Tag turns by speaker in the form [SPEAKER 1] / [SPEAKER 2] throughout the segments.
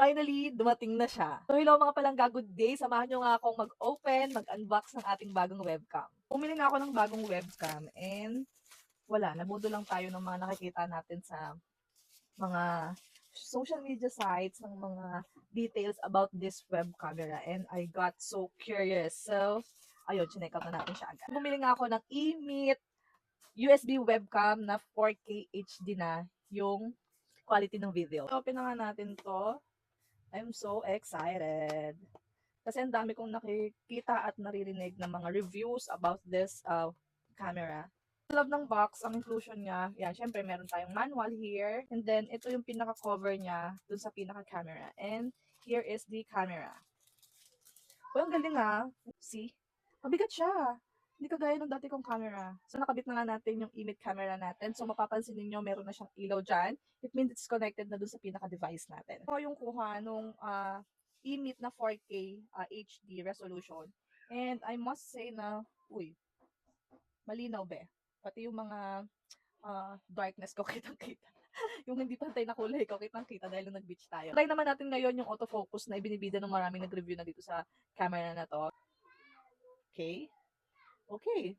[SPEAKER 1] finally, dumating na siya. So hello mga palangga, good day. Samahan nyo nga akong mag-open, mag-unbox ng ating bagong webcam. Bumili nga ako ng bagong webcam and wala, nabudo lang tayo ng mga nakikita natin sa mga social media sites, ng mga details about this web camera and I got so curious. So, ayun, chinek out na natin siya agad. Bumili nga ako ng eMeet USB webcam na 4K HD na yung quality ng video. Open na nga natin to. I'm so excited. Kasi ang dami kong nakikita at naririnig ng mga reviews about this camera. Sa loob ng box, ang inclusion niya, yan, syempre meron tayong manual here. And then, ito yung pinaka-cover niya dun sa pinaka-camera. And here is the camera. Well, ang galing See? Mabigat siya. Hindi kagaya ng dati kong camera. So, nakabit na nga natin yung eMeet camera natin. So, mapapansin ninyo, meron na siyang ilaw dyan. It means it's connected na dun sa pinaka-device natin. Ito yung kuha nung eMeet na 4K HD resolution. And I must say na, malinaw be. Pati yung mga darkness ko kitang-kita. Yung hindi pantay na kulay ko kitang-kita dahil nung nag-beach tayo. Try naman natin ngayon yung autofocus na ibinibida ng maraming nag-review na dito sa camera na to. Okay. Okay.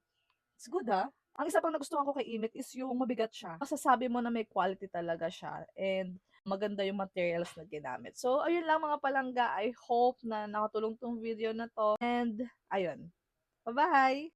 [SPEAKER 1] It's good Ang isa pang nagustuhan ko kay eMeet is yung mabigat siya. Masasabi mo na may quality talaga siya and maganda yung materials na ginamit. So, ayun lang mga palangga. I hope na nakatulong tong video na to. And, ayun. Bye-bye!